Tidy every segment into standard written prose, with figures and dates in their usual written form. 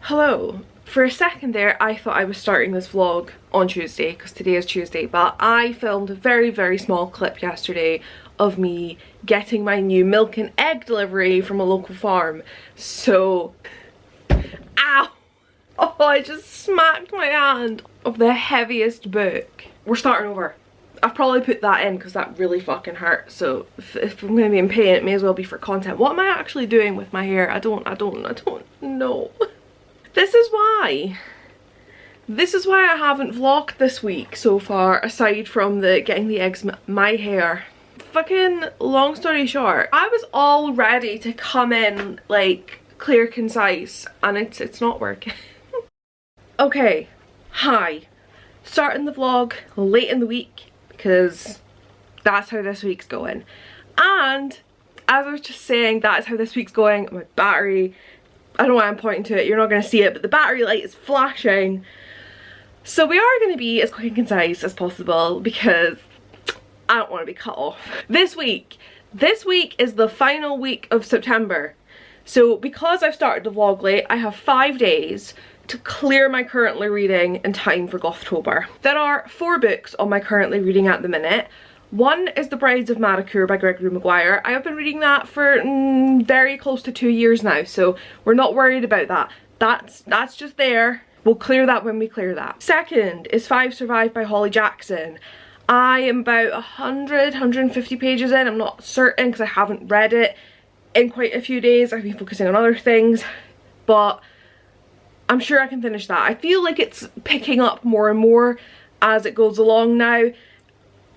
Hello. For a second there, I thought I was starting this vlog on Tuesday, because today is Tuesday, but I filmed a very small clip yesterday of me getting my new milk and egg delivery from a local farm. So, ow! Oh, I just smacked my hand of the heaviest book. We're starting over. I've probably put that in because that really fucking hurt. So if I'm gonna be in pain, it may as well be for content. What am I actually doing with my hair? I don't know. This is why I haven't vlogged this week so far, aside from the getting the eggs my hair. Fucking long story short, I was all ready to come in like clear, concise, and it's not working. Okay, hi. Starting the vlog late in the week because that's how this week's going. And as I was just saying, that's how this week's going. My battery, I don't know why I'm pointing to it, you're not going to see it, but the battery light is flashing. So we are going to be as quick and concise as possible because I don't want to be cut off. This week is the final week of September. So because I've started the vlog late, I have 5 days to clear my currently reading in time for Gothtober. There are 4 books on my currently reading at the minute. One is The Brides of Madachur by Gregory Maguire. I have been reading that for very close to 2 years now, so we're not worried about that. That's just there. We'll clear that when we clear that. Second is 5 Survive by Holly Jackson. I am about 150 pages in. I'm not certain because I haven't read it in quite a few days. I've been focusing on other things, but I'm sure I can finish that. I feel like it's picking up more and more as it goes along now.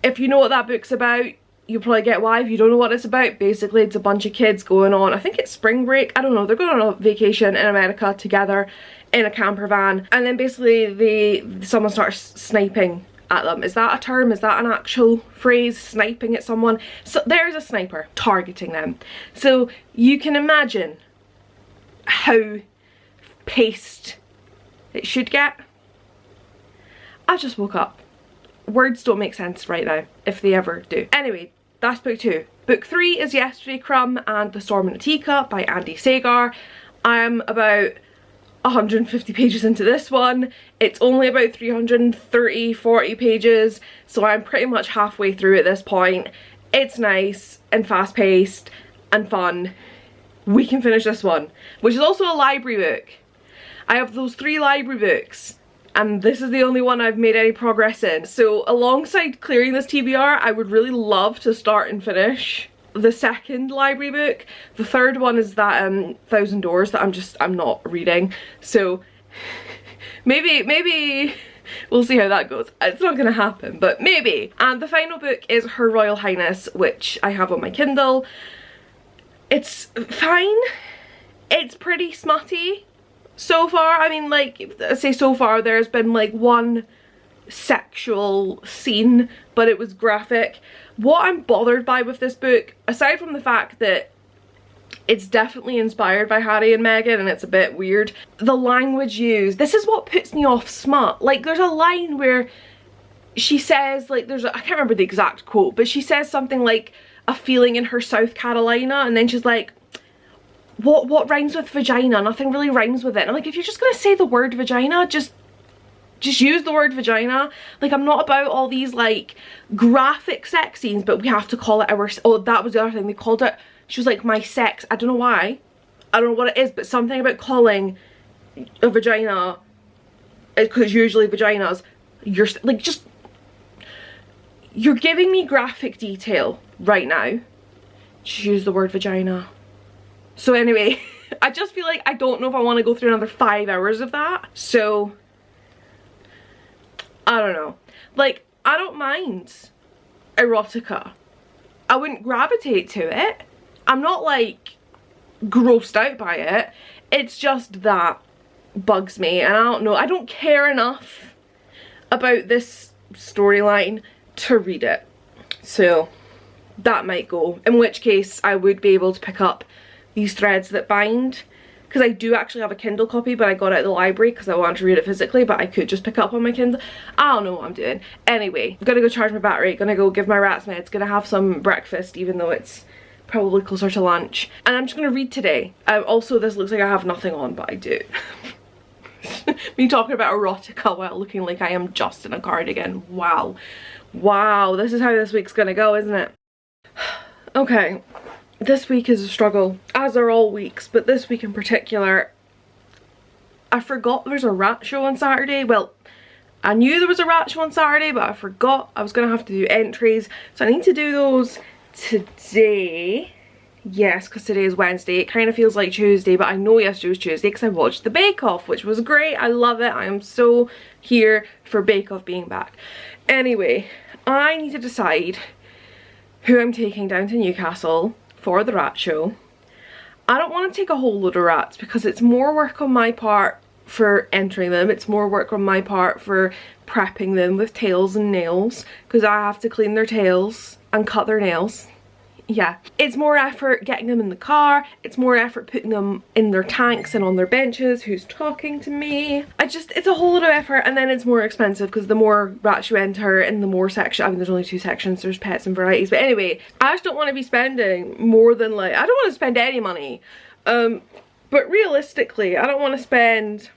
If you know what that book's about, you'll probably get why. If you don't know what it's about, basically it's a bunch of kids going on, I think it's spring break, I don't know, they're going on a vacation in America together in a camper van, and then basically someone starts sniping at them. Is that a term? Is that an actual phrase? Sniping at someone? So there's a sniper targeting them. So you can imagine how paced it should get. I just woke up. Words don't make sense right now, if they ever do. Anyway, that's book 2. Book 3 is Yesterday Crumb and The Storm in a Teacup by Andy Sagar. I am about 150 pages into this one. It's only about 330-40 pages, so I'm pretty much halfway through at this point. It's nice and fast-paced and fun. We can finish this one, which is also a library book. I have those 3 library books, and this is the only one I've made any progress in. So alongside clearing this TBR, I would really love to start and finish the second library book. The third one is that 1,000 Doors that I'm not reading. So maybe we'll see how that goes. It's not gonna happen, but maybe. And the final book is Her Royal Highness, which I have on my Kindle. It's fine. It's pretty smutty so far. I mean, like, I say so far, there's been like one sexual scene, but it was graphic. What I'm bothered by with this book, aside from the fact that it's definitely inspired by Harry and Meghan and it's a bit weird, the language used, this is what puts me off smut. Like, there's a line where she says, like, I can't remember the exact quote, but she says something like a feeling in her South Carolina, and then she's like, what rhymes with vagina? Nothing really rhymes with it. And I'm like, if you're just gonna say the word vagina, just use the word vagina. Like, I'm not about all these like graphic sex scenes, but we have to call it our, oh, that was the other thing, they called it, she was like, my sex, I don't know why, I don't know what it is, but something about calling a vagina, because usually vaginas, you're like, just, you're giving me graphic detail right now. Just use the word vagina. So anyway, I just feel like I don't know if I want to go through another 5 hours of that. So I don't know. Like, I don't mind erotica. I wouldn't gravitate to it. I'm not like grossed out by it. It's just that bugs me, and I don't know. I don't care enough about this storyline to read it. So that might go. In which case I would be able to pick up these threads that bind, because I do actually have a Kindle copy, but I got it at the library because I wanted to read it physically, but I could just pick it up on my Kindle. I don't know what I'm doing. Anyway, I'm gonna go charge my battery, gonna go give my rats meds, gonna have some breakfast even though it's probably closer to lunch, and I'm just gonna read today. Also, this looks like I have nothing on, but I do. Me talking about erotica while looking like I am just in a cardigan. Wow. Wow, this is how this week's gonna go, isn't it? Okay, this week is a struggle, as are all weeks, but this week in particular, I forgot there's a rat show on Saturday. Well, I knew there was a rat show on Saturday, but I forgot I was gonna have to do entries, so I need to do those today. Yes, because today is Wednesday. It kind of feels like Tuesday, but I know yesterday was Tuesday because I watched the Bake Off, which was great. I love it. I am so here for Bake Off being back. Anyway, I need to decide who I'm taking down to Newcastle for the rat show. I don't want to take a whole load of rats because it's more work on my part for entering them. It's more work on my part for prepping them with tails and nails because I have to clean their tails and cut their nails. Yeah, it's more effort getting them in the car, it's more effort putting them in their tanks and on their benches. Who's talking to me? It's a whole lot of effort, and then it's more expensive because the more rats you enter in the more section, I mean there's only 2 sections, there's pets and varieties, but anyway, I just don't want to be spending more than like, I don't want to spend any money, but realistically I don't want to spend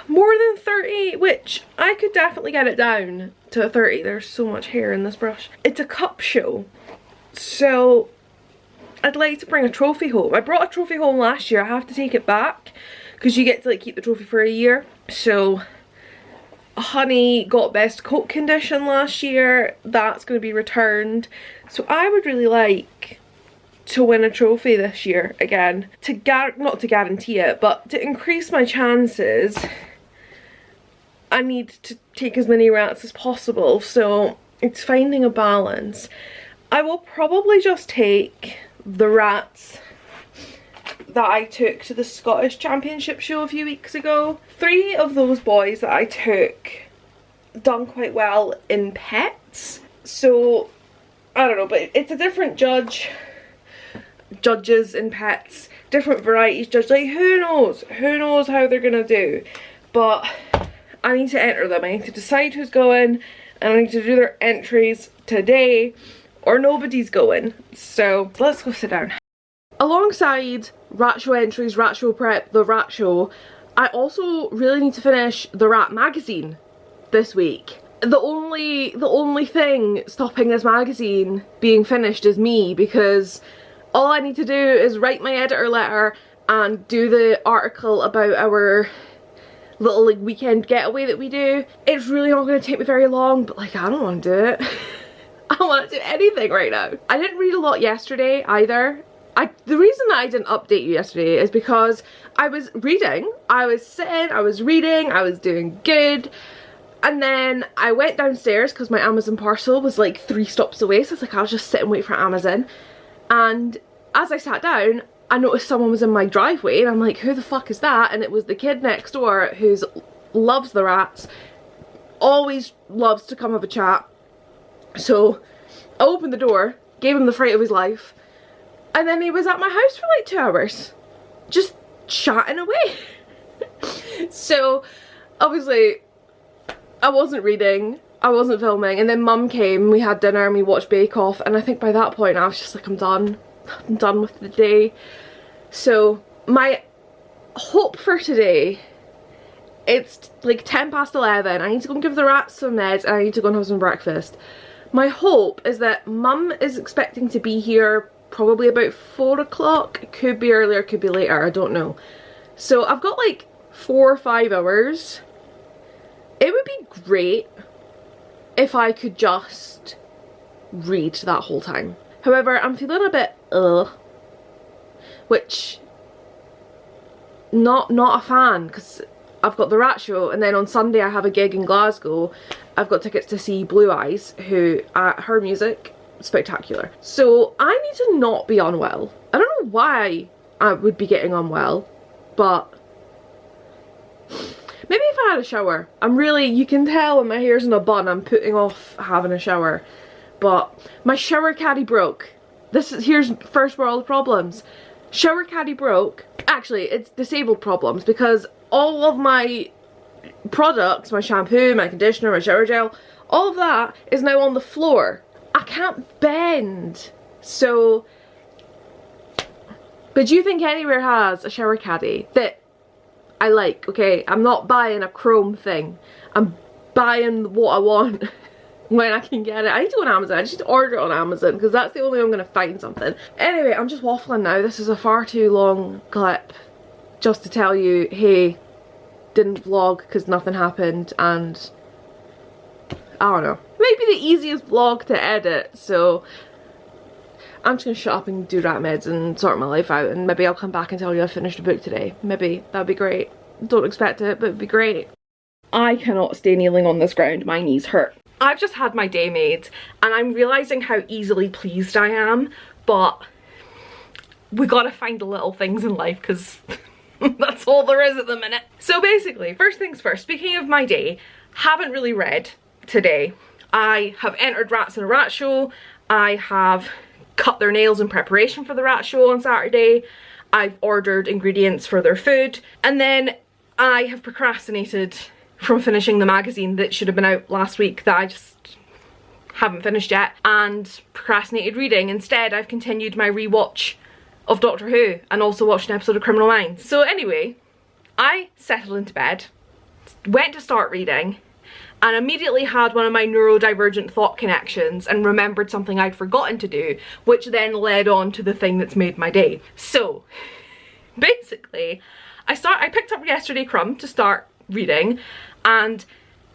more than 30, which I could definitely get it down to 30. There's so much hair in this brush. It's a cup show. So I'd like to bring a trophy home. I brought a trophy home last year. I have to take it back because you get to like keep the trophy for a year. So Honey got best coat condition last year. That's going to be returned. So I would really like to win a trophy this year again. Not to guarantee it, but to increase my chances, I need to take as many rats as possible. So it's finding a balance. I will probably just take the rats that I took to the Scottish Championship show a few weeks ago. 3 of those boys that I took done quite well in pets. So, I don't know, but it's a different judges in pets, different varieties judge, like who knows how they're gonna do. But I need to enter them, I need to decide who's going, and I need to do their entries today, or nobody's going. So let's go sit down. Alongside rat show entries, rat show prep, the rat show, I also really need to finish the rat magazine this week. The only thing stopping this magazine being finished is me, because all I need to do is write my editor letter and do the article about our little like weekend getaway that we do. It's really not going to take me very long, but like I don't want to do it. I don't want to do anything right now. I didn't read a lot yesterday either. The reason that I didn't update you yesterday is because I was reading, I was sitting, I was reading, I was doing good, and then I went downstairs because my Amazon parcel was like 3 stops away, so it's like I'll just sit and wait for Amazon. And as I sat down, I noticed someone was in my driveway, and I'm like, who the fuck is that? And it was the kid next door who loves the rats, always loves to come have a chat. So I opened the door, gave him the fright of his life, and then he was at my house for like 2 hours, just chatting away. So obviously I wasn't reading, I wasn't filming, and then Mum came, we had dinner and we watched Bake Off, and I think by that point I was just like, I'm done with the day. So my hope for today, it's like 11:10, I need to go and give the rats some meds and I need to go and have some breakfast. My hope is that Mum is expecting to be here probably about 4 o'clock. It could be earlier, could be later, I don't know. So I've got like 4 or 5 hours. It would be great if I could just read that whole time. However, I'm feeling a bit which not a fan, because I've got the rat show, and then on Sunday I have a gig in Glasgow. I've got tickets to see Blue Eyes, who her music, spectacular. So I need to not be unwell. I don't know why I would be getting unwell, but maybe if I had a shower. You can tell when my hair's in a bun, I'm putting off having a shower. But my shower caddy broke. Here's first world problems. Shower caddy broke. Actually, it's disabled problems, because all of my products, my shampoo, my conditioner, my shower gel, all of that is now on the floor. I can't bend. So, but do you think anywhere has a shower caddy that I like, okay? I'm not buying a chrome thing. I'm buying what I want when I can get it. I need to go on Amazon. I just need to order it on Amazon because that's the only way I'm going to find something. Anyway, I'm just waffling now. This is a far too long clip just to tell you, hey, didn't vlog because nothing happened, and I don't know. Maybe the easiest vlog to edit, so I'm just gonna shut up and do rat meds and sort my life out, and maybe I'll come back and tell you I finished a book today. Maybe. That'd be great. Don't expect it, but it'd be great. I cannot stay kneeling on this ground. My knees hurt. I've just had my day made, and I'm realising how easily pleased I am, but we gotta find the little things in life, because that's all there is at the minute. So basically, first things first, speaking of my day, haven't really read today. I have entered rats in a rat show. I have cut their nails in preparation for the rat show on Saturday. I've ordered ingredients for their food, and then I have procrastinated from finishing the magazine that should have been out last week that I just haven't finished yet, and procrastinated reading. Instead, I've continued my rewatch of Doctor Who and also watched an episode of Criminal Minds. So anyway, I settled into bed, went to start reading, and immediately had one of my neurodivergent thought connections and remembered something I'd forgotten to do, which then led on to the thing that's made my day. So basically, I picked up Yesterday Crumb to start reading, and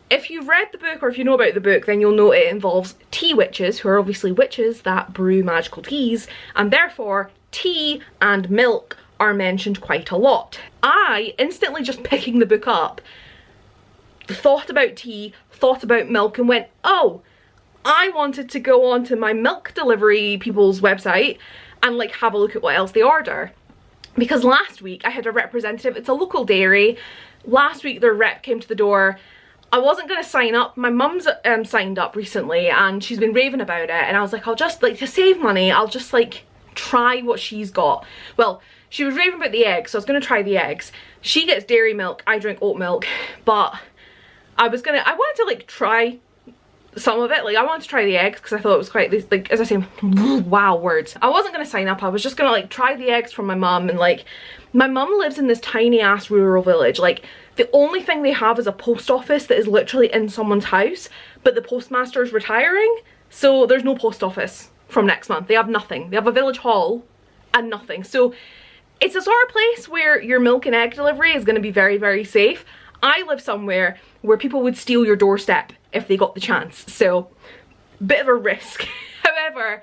if you've read the book or if you know about the book, then you'll know it involves tea witches, who are obviously witches that brew magical teas, and therefore tea and milk are mentioned quite a lot. I, instantly just picking the book up, thought about tea, thought about milk, and went, oh, I wanted to go onto my milk delivery people's website and like have a look at what else they order. Because last week I had a representative, it's a local dairy, last week their rep came to the door. I wasn't going to sign up. My mum's signed up recently and she's been raving about it, and I was like, I'll just, like, to save money, I'll just like try what she's got. Well, she was raving about the eggs, so I was going to try the eggs. She gets dairy milk, I drink oat milk, but I wanted to like try some of it. Like, I wanted to try the eggs because I thought it was quite, like, as I say, wow, words. I wasn't going to sign up. I was just going to like try the eggs from my mum, and like, my mum lives in this tiny ass rural village. Like, the only thing they have is a post office that is literally in someone's house, but the postmaster is retiring, so there's no post office from next month. They have nothing. They have a village hall and nothing. So it's a sort of place where your milk and egg delivery is going to be very, very safe. I live somewhere where people would steal your doorstep if they got the chance, so bit of a risk. However,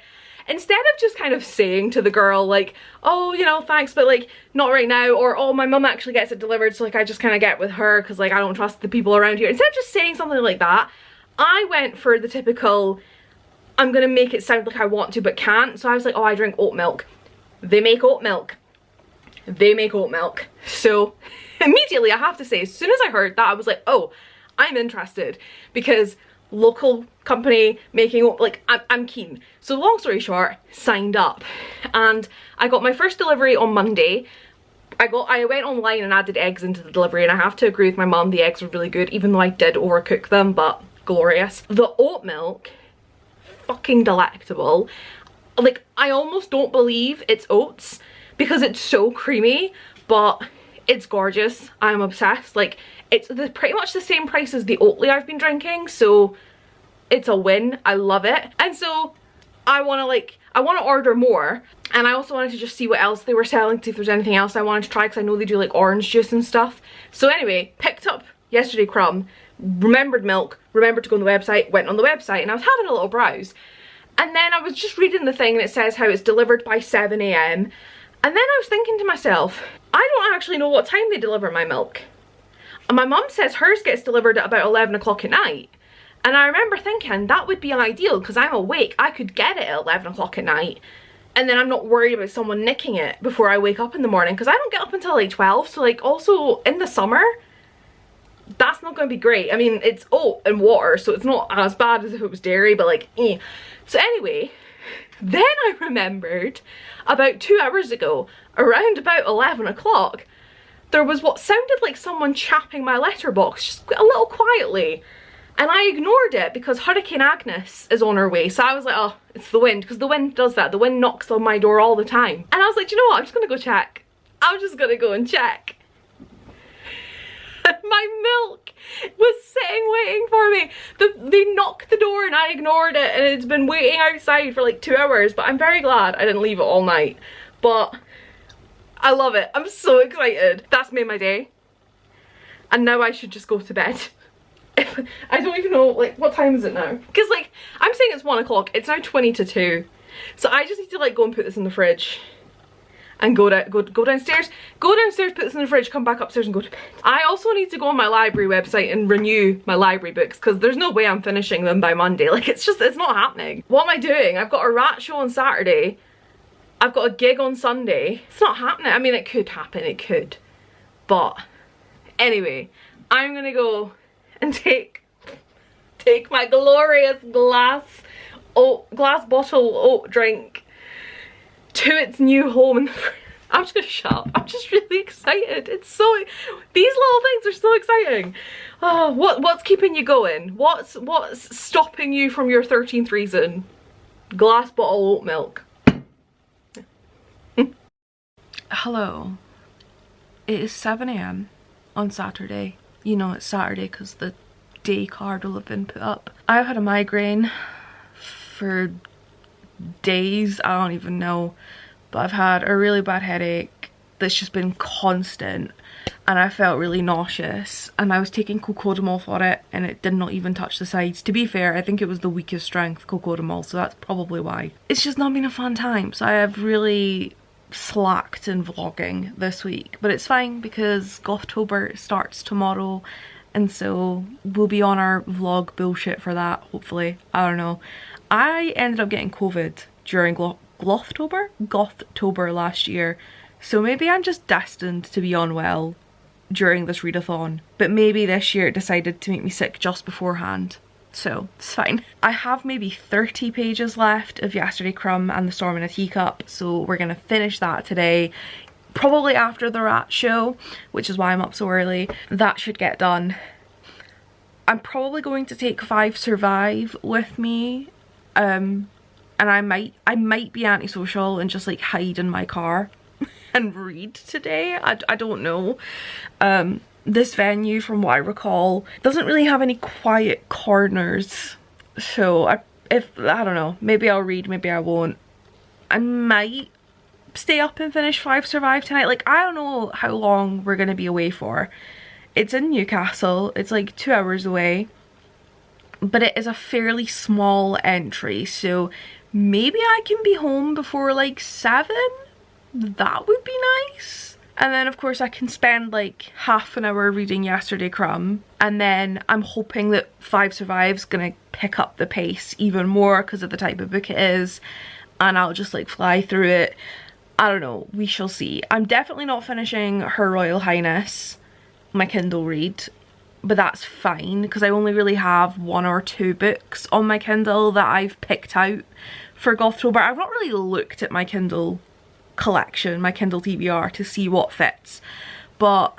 instead of just kind of saying to the girl like, oh, you know, thanks, but like not right now, or oh, my mum actually gets it delivered, so like I just kind of get with her because like I don't trust the people around here, instead of just saying something like that, I went for the typical, I'm gonna make it sound like I want to but can't. So I was like, oh, I drink oat milk. They make oat milk. They make oat milk. So immediately, I have to say, as soon as I heard that, I was like, oh, I'm interested, because local company making oat, like, I'm keen. So long story short, signed up, and I got my first delivery on Monday. I went online and added eggs into the delivery, and I have to agree with my mum, the eggs were really good, even though I did overcook them, but glorious. The oat milk, fucking delectable. Like, I almost don't believe it's oats because it's so creamy, but it's gorgeous. I'm obsessed. Like, it's pretty much the same price as the Oatly I've been drinking, so it's a win. I love it. And so I want to order more, and I also wanted to just see what else they were selling, to see if there's anything else I wanted to try, because I know they do like orange juice and stuff. So anyway, picked up Yesterday Crumb, remembered milk, remembered to go on the website, went on the website, and I was having a little browse, and then I was just reading the thing and it says how it's delivered by 7 AM, and then I was thinking to myself, I don't actually know what time they deliver my milk. And my mum says hers gets delivered at about 11 o'clock at night. And I remember thinking that would be ideal because I'm awake. I could get it at 11 o'clock at night. And then I'm not worried about someone nicking it before I wake up in the morning, because I don't get up until like 12. So like, also in the summer, that's not going to be great. I mean, it's oat and water, so it's not as bad as if it was dairy, but like, eh. So anyway, then I remembered about 2 hours ago, around about 11 o'clock, there was what sounded like someone chapping my letterbox just a little quietly. And I ignored it because Hurricane Agnes is on her way. So I was like, oh, it's the wind, because the wind does that. The wind knocks on my door all the time. And I was like, you know what? I'm just going to go check. I'm just going to go and check. me. They knocked the door and I ignored it, and it's been waiting outside for like 2 hours, but I'm very glad I didn't leave it all night. But I love it. I'm so excited. That's made my day. And now I should just go to bed. I don't even know, like, what time is it now? Because, like, I'm saying it's 1 o'clock. It's now 20 to 2. So I just need to, like, go and put this in the fridge. And go downstairs, put this in the fridge, come back upstairs and go to bed. I also need to go on my library website and renew my library books, because there's no way I'm finishing them by Monday. Like, it's not happening. What am I doing? I've got a rat show on Saturday. I've got a gig on Sunday. It's not happening. I mean, it could happen, it could. But anyway, I'm gonna go and take my glorious glass bottle oat drink to its new home in the fridge. I'm just gonna shut up. I'm just really excited. It's so, these little things are so exciting. Oh, what's keeping you going? What's stopping you from your 13th reason? Glass bottle oat milk. Hello. It is 7 AM on Saturday. You know it's Saturday because the day card will have been put up. I've had a migraine for days, I don't even know, but I've had a really bad headache that's just been constant, and I felt really nauseous, and I was taking cocodamol for it and it did not even touch the sides. To be fair, I think it was the weakest strength cocodamol, so that's probably why. It's just not been a fun time, so I have really slacked in vlogging this week, but it's fine because Gothtober starts tomorrow, and so we'll be on our vlog bullshit for that, hopefully. I don't know. I ended up getting COVID during Gothtober last year, so maybe I'm just destined to be unwell during this readathon, but maybe this year it decided to make me sick just beforehand, so it's fine. I have maybe 30 pages left of Yesterday Crumb and The Storm in a Teacup, so we're gonna finish that today, probably after the rat show, which is why I'm up so early. That should get done. I'm probably going to take 5 Survive with me, and I might be antisocial and just like hide in my car and read today. I don't know. This venue, from what I recall, doesn't really have any quiet corners, so I don't know, maybe I'll read, maybe I won't. I might stay up and finish 5 Survive tonight. Like, I don't know how long we're gonna be away for. It's in Newcastle, it's like 2 hours away, but it is a fairly small entry, so maybe I can be home before like 7? That would be nice. And then of course I can spend like half an hour reading Yesterday Crumb, and then I'm hoping that 5 Survive's gonna pick up the pace even more because of the type of book it is, and I'll just like fly through it. I don't know, we shall see. I'm definitely not finishing Her Royal Highness, my Kindle read, but that's fine because I only really have 1 or 2 books on my Kindle that I've picked out for Gothtober. I've not really looked at my Kindle collection, my Kindle TBR, to see what fits, but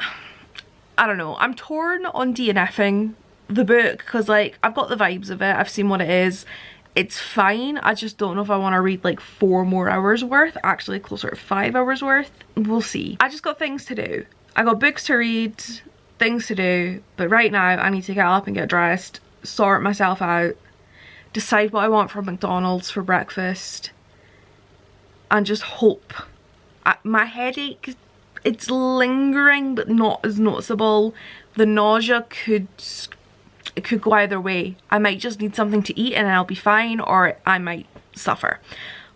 I don't know. I'm torn on DNFing the book because like I've got the vibes of it, I've seen what it is, it's fine. I just don't know if I want to read like 4 more hours worth, actually closer to 5 hours worth. We'll see. I just got things to do. I got books to read, things to do, but right now I need to get up and get dressed, sort myself out, decide what I want from McDonald's for breakfast, and just hope. My headache, it's lingering but not as noticeable. The nausea could go either way. I might just need something to eat and I'll be fine, or I might suffer.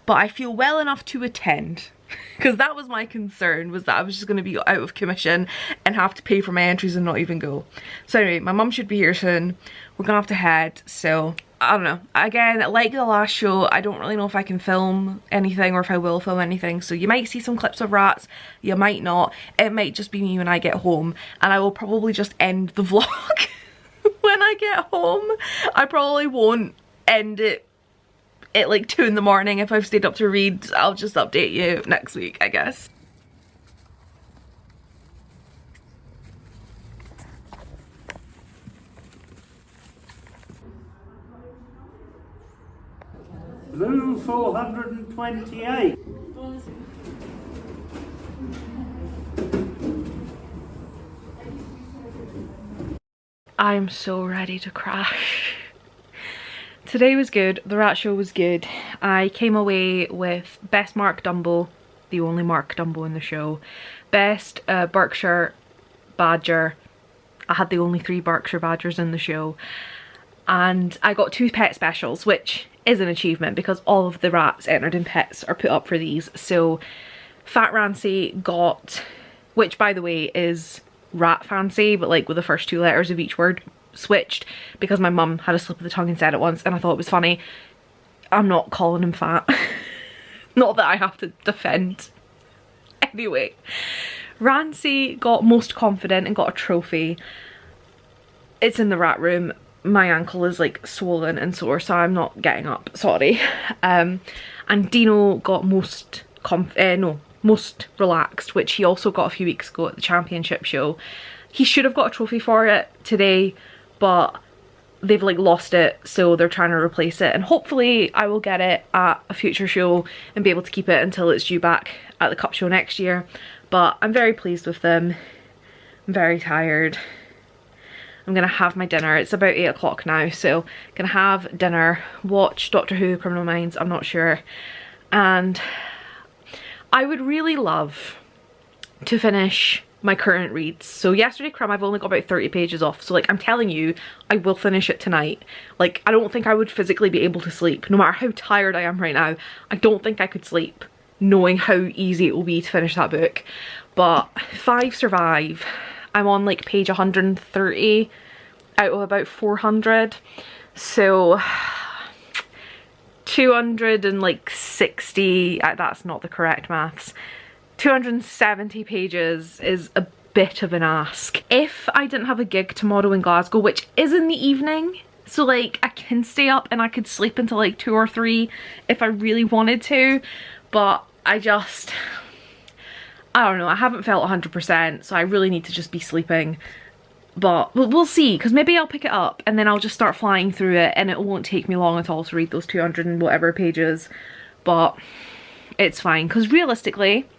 But I feel well enough to attend, because that was my concern, was that I was just going to be out of commission and have to pay for my entries and not even go. So anyway, my mum should be here soon. We're gonna have to head, so I don't know. Again, like the last show, I don't really know if I can film anything or if I will film anything, so you might see some clips of rats, you might not. It might just be me when I get home, and I will probably just end the vlog when I get home. I probably won't end it at like 2 in the morning if I've stayed up to read. I'll just update you next week, I guess. Blue 428. I'm so ready to crash. Today was good, the rat show was good. I came away with best Mark Dumbo, the only Mark Dumbo in the show, best Berkshire Badger. I had the only 3 Berkshire Badgers in the show, and I got 2 pet specials, which is an achievement because all of the rats entered in pets are put up for these. So Fat Rancy got, which by the way is rat fancy, but like with the first 2 letters of each word switched because my mum had a slip of the tongue and said it once and I thought it was funny. I'm not calling him fat. Not that I have to defend. Anyway, Rancy got most confident and got a trophy. It's in the rat room. My ankle is like swollen and sore, so I'm not getting up, sorry. And Dino got most relaxed, which he also got a few weeks ago at the championship show. He should have got a trophy for it today, but they've like lost it, so they're trying to replace it, and hopefully I will get it at a future show and be able to keep it until it's due back at the cup show next year. But I'm very pleased with them. I'm very tired. I'm gonna have my dinner. It's about 8 o'clock now, so I'm gonna have dinner, watch Doctor Who, Criminal Minds, I'm not sure, and I would really love to finish my current reads. So yesterday Crumb, I've only got about 30 pages off, so like I'm telling you, I will finish it tonight. Like I don't think I would physically be able to sleep, no matter how tired I am right now. I don't think I could sleep knowing how easy it will be to finish that book. But 5 survive. I'm on like page 130 out of about 400, so 260, that's not the correct maths, 270 pages is a bit of an ask. If I didn't have a gig tomorrow in Glasgow, which is in the evening, so like I can stay up and I could sleep until like 2 or 3 if I really wanted to, but I don't know, I haven't felt 100%, so I really need to just be sleeping. But we'll see, because maybe I'll pick it up and then I'll just start flying through it and it won't take me long at all to read those 200 and whatever pages. But it's fine, because realistically,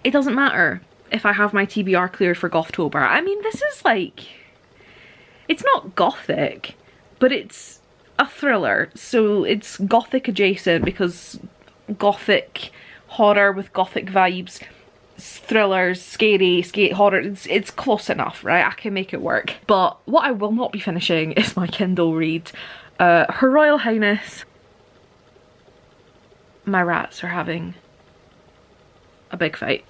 it doesn't matter if I have my TBR cleared for Gothtober. I mean, this is like, it's not gothic, but it's a thriller, so it's gothic adjacent, because gothic horror with gothic vibes, thrillers, scary horror, it's close enough, right? I can make it work. But what I will not be finishing is my Kindle read. Her Royal Highness. My rats are having a big fight.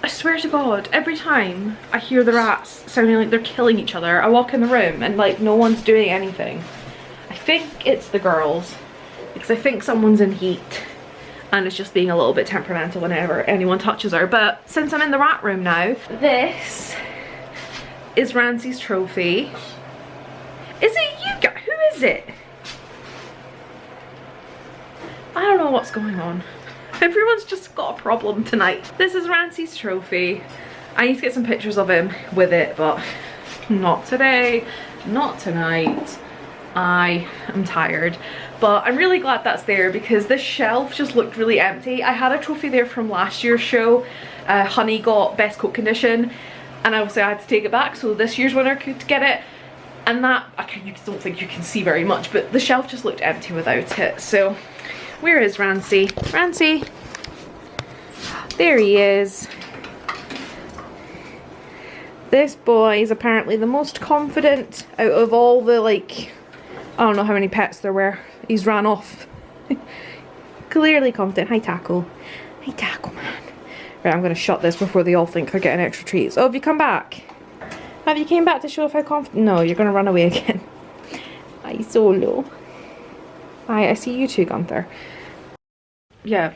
I swear to God, every time I hear the rats sounding like they're killing each other, I walk in the room and like no one's doing anything. I think it's the girls, because I think someone's in heat and it's just being a little bit temperamental whenever anyone touches her. But since I'm in the rat room now, this is Rancy's trophy. Is it you guys? Who is it? I don't know what's going on. Everyone's just got a problem tonight. This is Rancy's trophy. I need to get some pictures of him with it, but not today, not tonight. I am tired, but I'm really glad that's there because this shelf just looked really empty. I had a trophy there from last year's show. Honey got best coat condition, and obviously I had to take it back, so this year's winner could get it. And that, you don't think you can see very much, but the shelf just looked empty without it. So where is Rancy? Rancy, there he is. This boy is apparently the most confident out of all the, like, I don't know how many pets there were. He's ran off. Clearly confident. Hi, Tackle. Hi, Tackle, man. Right, I'm going to shut this before they all think they're getting extra treats. Oh, have you come back? Have you came back to show off how confident? No, you're going to run away again. Hi, Solo. Hi, I see you too, Gunther. Yeah,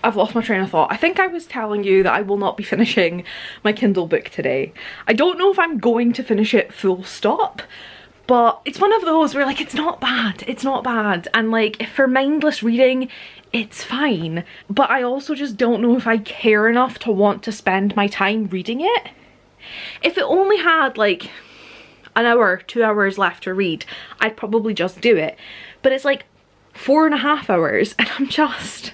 I've lost my train of thought. I think I was telling you that I will not be finishing my Kindle book today. I don't know if I'm going to finish it full stop, but it's one of those where like it's not bad, and like for mindless reading it's fine, but I also just don't know if I care enough to want to spend my time reading it. If it only had like an hour, 2 hours left to read, I'd probably just do it, but it's like 4.5 hours and I'm just,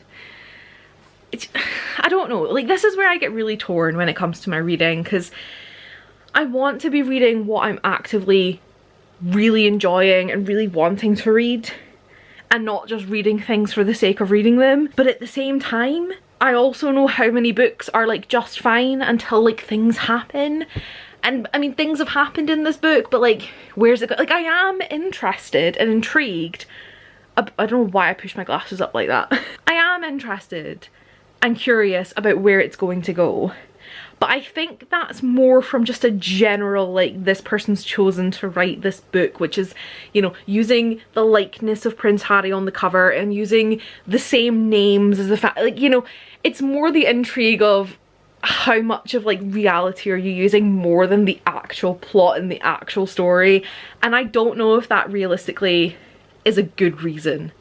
I don't know, like this is where I get really torn when it comes to my reading, because I want to be reading what I'm actively really enjoying and really wanting to read, and not just reading things for the sake of reading them. But at the same time, I also know how many books are like just fine until like things happen. And I mean, things have happened in this book, but like, where's it go? Like, I am interested and intrigued. I don't know why I pushed my glasses up like that. I am interested and curious about where it's going to go. But I think that's more from just a general, like, this person's chosen to write this book, which is, you know, using the likeness of Prince Harry on the cover and using the same names as the fact, like, you know, it's more the intrigue of how much of like reality are you using more than the actual plot and the actual story. And I don't know if that realistically is a good reason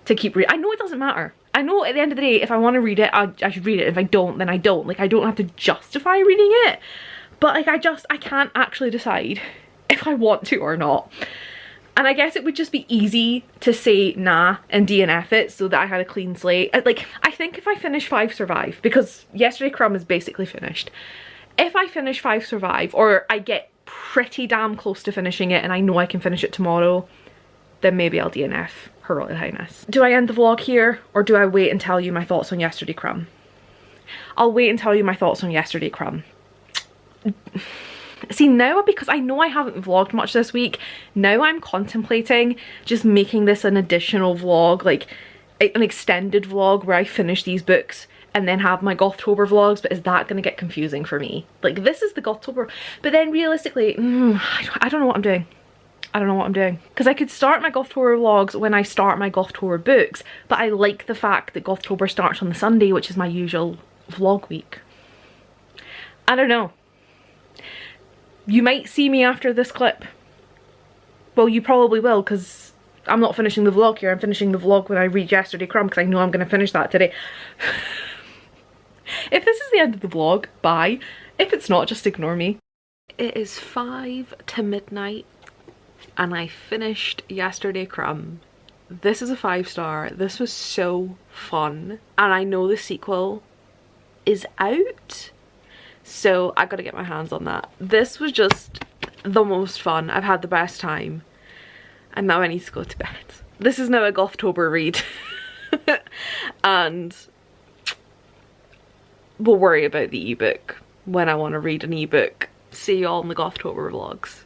to keep reading. I know it doesn't matter. I know at the end of the day, if I want to read it, I should read it. If I don't, then I don't. Like, I don't have to justify reading it. But like, I can't actually decide if I want to or not. And I guess it would just be easy to say nah and DNF it so that I had a clean slate. Like, I think if I finish 5 Survive, because Yesterday Crumb is basically finished. If I finish 5 Survive, or I get pretty damn close to finishing it and I know I can finish it tomorrow, then maybe I'll DNF Her Royal Highness. Do I end the vlog here, or do I wait and tell you my thoughts on Yesterday Crumb? I'll wait and tell you my thoughts on Yesterday Crumb. See, now, because I know I haven't vlogged much this week, now I'm contemplating just making this an additional vlog, like an extended vlog where I finish these books and then have my Gothtober vlogs. But is that going to get confusing for me? Like, this is the Gothtober, but then realistically, I don't know what I'm doing. I don't know what I'm doing. Because I could start my Gothtober vlogs when I start my Gothtober books, but I like the fact that Gothtober starts on the Sunday, which is my usual vlog week. I don't know. You might see me after this clip. Well, you probably will, because I'm not finishing the vlog here. I'm finishing the vlog when I read Yesterday Crumb, because I know I'm going to finish that today. If this is the end of the vlog, bye. If it's not, just ignore me. It is 5 to midnight. And I finished Yesterday Crumb. This is a 5-star. This was so fun. And I know the sequel is out, so I gotta get my hands on that. This was just the most fun. I've had the best time. And now I need to go to bed. This is now a Gothtober read. And we'll worry about the ebook when I want to read an ebook. See you all in the Gothtober vlogs.